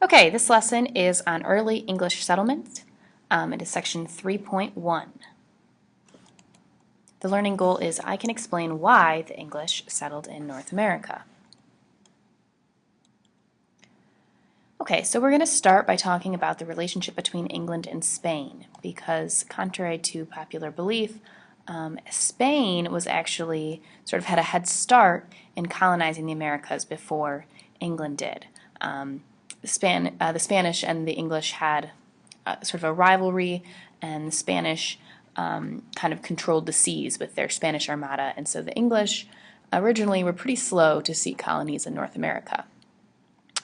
Okay, this lesson is on early English settlement. It is section 3.1. The learning goal is I can explain why the English settled in North America. Okay, so we're going to start by talking about the relationship between England and Spain because contrary to popular belief, Spain was actually sort of had a head start in colonizing the Americas before England did. The Spanish and the English had sort of a rivalry, and the Spanish kind of controlled the seas with their Spanish Armada, and so the English originally were pretty slow to seek colonies in North America.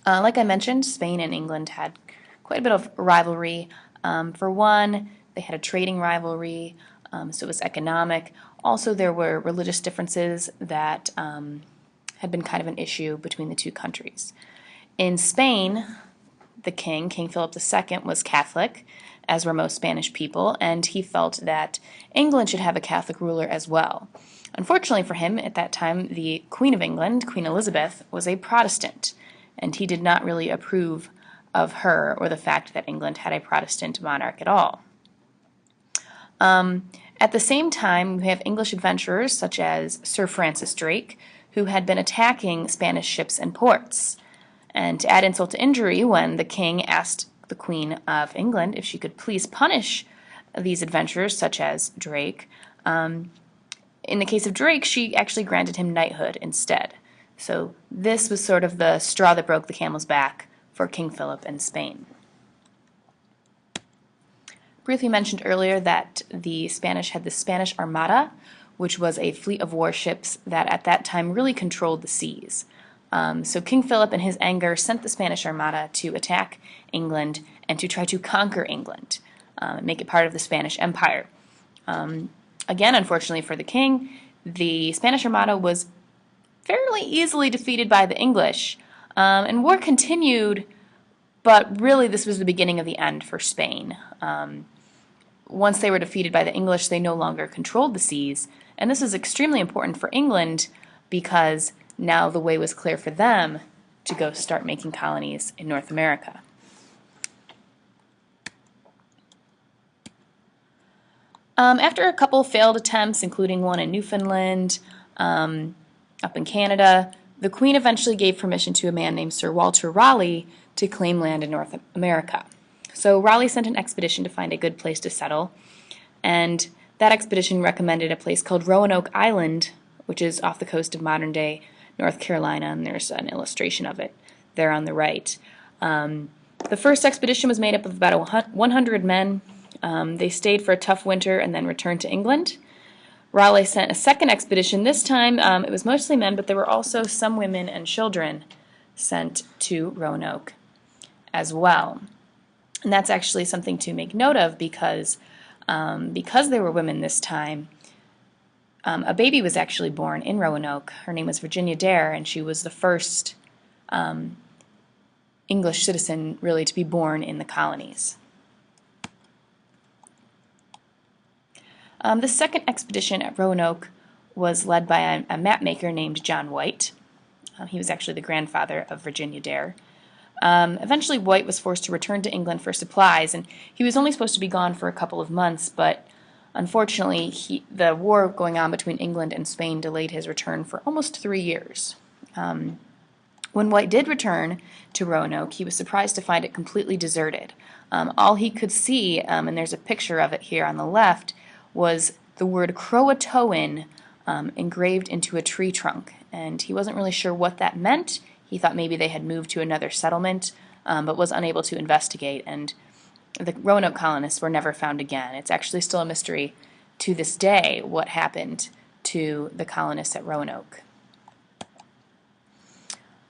Like I mentioned, Spain and England had quite a bit of rivalry. For one, they had a trading rivalry, so it was economic. Also, there were religious differences that had been kind of an issue between the two countries. In Spain, the king, King Philip II, was Catholic, as were most Spanish people, and he felt that England should have a Catholic ruler as well. Unfortunately for him, at that time, the Queen of England, Queen Elizabeth, was a Protestant, and he did not really approve of her or the fact that England had a Protestant monarch at all. At the same time, we have English adventurers such as Sir Francis Drake, who had been attacking Spanish ships and ports. And to add insult to injury, when the king asked the Queen of England if she could please punish these adventurers, such as Drake, in the case of Drake, she actually granted him knighthood instead. So this was sort of the straw that broke the camel's back for King Philip and Spain. Briefly mentioned earlier that the Spanish had the Spanish Armada, which was a fleet of warships that at that time really controlled the seas. So King Philip, in his anger, sent the Spanish Armada to attack England and to try to conquer England, make it part of the Spanish Empire. Again, unfortunately for the king, the Spanish Armada was fairly easily defeated by the English, and war continued, but really this was the beginning of the end for Spain. Once they were defeated by the English, they no longer controlled the seas, and this is extremely important for England because now the way was clear for them to go start making colonies in North America. After a couple failed attempts, including one in Newfoundland, up in Canada, the Queen eventually gave permission to a man named Sir Walter Raleigh to claim land in North America. So Raleigh sent an expedition to find a good place to settle, and that expedition recommended a place called Roanoke Island, which is off the coast of modern-day North Carolina, and there's an illustration of it there on the right. The first expedition was made up of about 100 men. They stayed for a tough winter and then returned to England. Raleigh sent a second expedition. This time it was mostly men, but there were also some women and children sent to Roanoke as well. And that's actually something to make note of because there were women this time, a baby was actually born in Roanoke. Her name was Virginia Dare, and she was the first English citizen really to be born in the colonies. The second expedition at Roanoke was led by a map maker named John White. He was actually the grandfather of Virginia Dare. Eventually, White was forced to return to England for supplies, and he was only supposed to be gone for a couple of months, but unfortunately, the war going on between England and Spain delayed his return for almost 3 years. When White did return to Roanoke, he was surprised to find it completely deserted. All he could see, and there's a picture of it here on the left, was the word Croatoan engraved into a tree trunk, and he wasn't really sure what that meant. He thought maybe they had moved to another settlement, but was unable to investigate, and the Roanoke colonists were never found again. It's actually still a mystery to this day what happened to the colonists at Roanoke.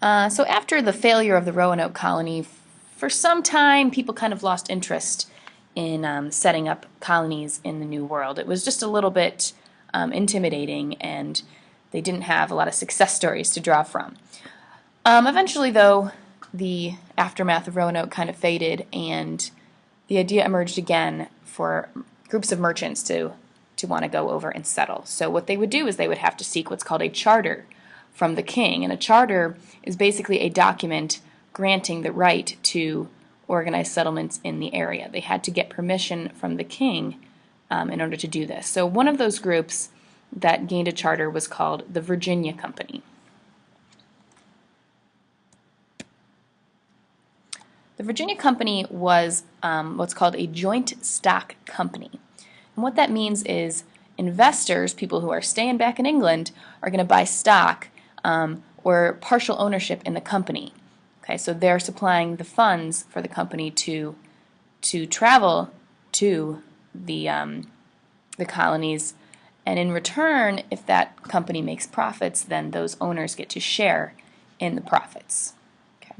So after the failure of the Roanoke colony, for some time people kind of lost interest in setting up colonies in the New World. It was just a little bit intimidating, and they didn't have a lot of success stories to draw from. Eventually, though, the aftermath of Roanoke kind of faded, and the idea emerged again for groups of merchants to want to go over and settle. So what they would do is they would have to seek what's called a charter from the king, and a charter is basically a document granting the right to organize settlements in the area. They had to get permission from the king in order to do this. So one of those groups that gained a charter was called the Virginia Company. The Virginia Company was what's called a joint stock company. And what that means is investors, people who are staying back in England, are going to buy stock or partial ownership in the company. Okay, so they're supplying the funds for the company to travel to the colonies, and in return, if that company makes profits, then those owners get to share in the profits. Okay.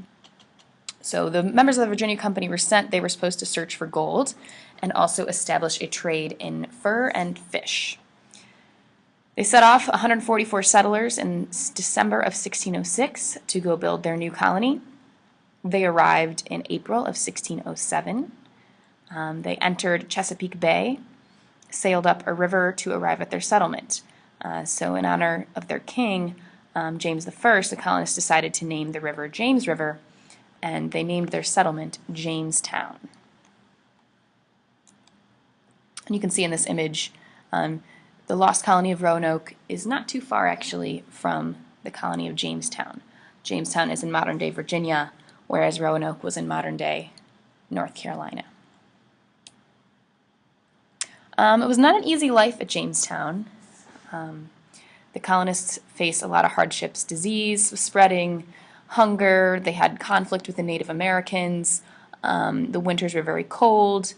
So the members of the Virginia Company were sent. They were supposed to search for gold and also establish a trade in fur and fish. They set off 144 settlers in December of 1606 to go build their new colony. They arrived in April of 1607. They entered Chesapeake Bay, sailed up a river to arrive at their settlement. So in honor of their king, James I, the colonists decided to name the river James River, and they named their settlement Jamestown. And you can see in this image, the lost colony of Roanoke is not too far actually from the colony of Jamestown. Jamestown is in modern-day Virginia, whereas Roanoke was in modern-day North Carolina. It was not an easy life at Jamestown. The colonists faced a lot of hardships, disease spreading, hunger, they had conflict with the Native Americans, the winters were very cold.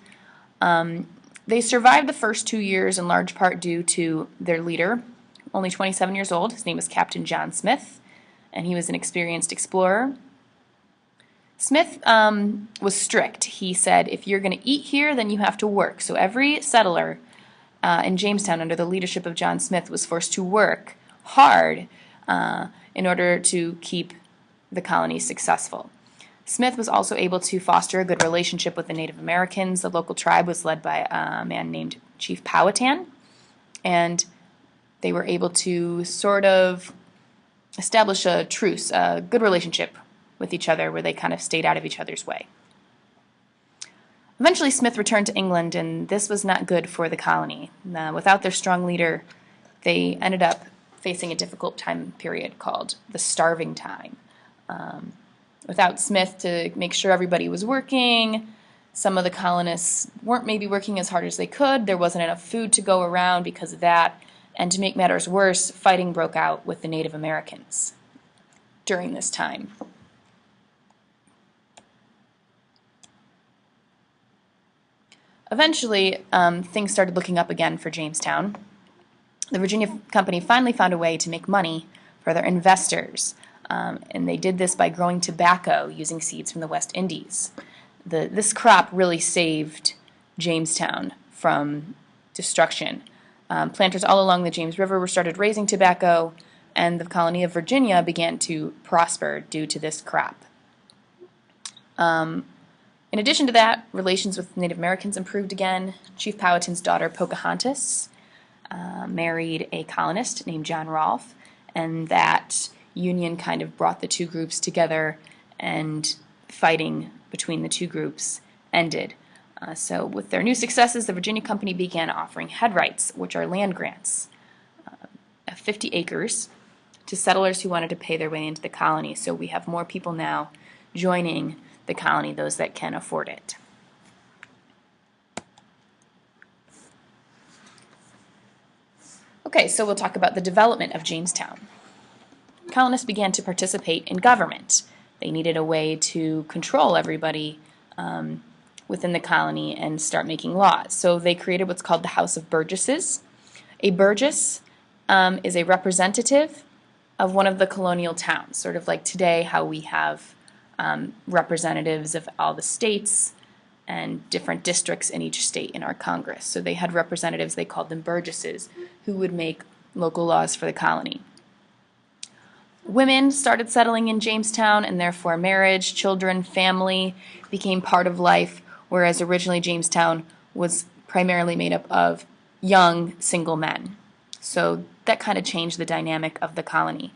They survived the first 2 years in large part due to their leader, only 27 years old. His name was Captain John Smith, and he was an experienced explorer. Smith was strict. He said, if you're going to eat here, then you have to work. So every settler in Jamestown under the leadership of John Smith was forced to work hard in order to keep the colony successful. Smith was also able to foster a good relationship with the Native Americans. The local tribe was led by a man named Chief Powhatan, and they were able to sort of establish a truce, a good relationship with each other where they kind of stayed out of each other's way. Eventually Smith returned to England, and this was not good for the colony. Without their strong leader, they ended up facing a difficult time period called the Starving Time. Without Smith to make sure everybody was working, some of the colonists weren't maybe working as hard as they could. There wasn't enough food to go around because of that. And to make matters worse, fighting broke out with the Native Americans during this time. Eventually, things started looking up again for Jamestown. The Virginia Company finally found a way to make money for their investors, and they did this by growing tobacco using seeds from the West Indies. This crop really saved Jamestown from destruction. Planters all along the James River started raising tobacco, and the colony of Virginia began to prosper due to this crop. In addition to that, relations with Native Americans improved again. Chief Powhatan's daughter, Pocahontas, married a colonist named John Rolfe, and that union kind of brought the two groups together, and fighting between the two groups ended. So with their new successes, the Virginia Company began offering head rights, which are land grants, of 50 acres to settlers who wanted to pay their way into the colony. So we have more people now joining the colony, those that can afford it. Okay, so we'll talk about the development of Jamestown. Colonists began to participate in government. They needed a way to control everybody within the colony and start making laws. So they created what's called the House of Burgesses. A burgess is a representative of one of the colonial towns, sort of like today how we have representatives of all the states and different districts in each state in our Congress. So they had representatives, they called them burgesses, who would make local laws for the colony. Women started settling in Jamestown, and therefore marriage, children, family became part of life, whereas originally Jamestown was primarily made up of young single men. So that kind of changed the dynamic of the colony.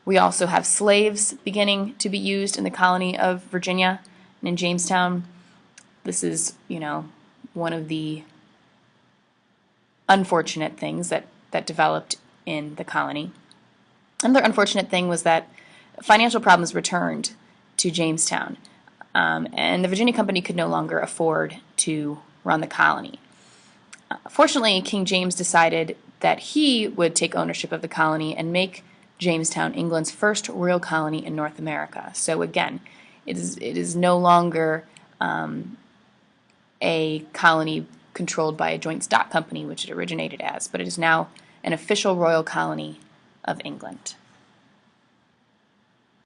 We also have slaves beginning to be used in the colony of Virginia and in Jamestown. This is, one of the unfortunate things that developed in the colony. Another unfortunate thing was that financial problems returned to Jamestown, and the Virginia Company could no longer afford to run the colony. Fortunately, King James decided that he would take ownership of the colony and make Jamestown England's first royal colony in North America. So again, it is no longer a colony controlled by a joint stock company, which it originated as, but it is now an official royal colony of England.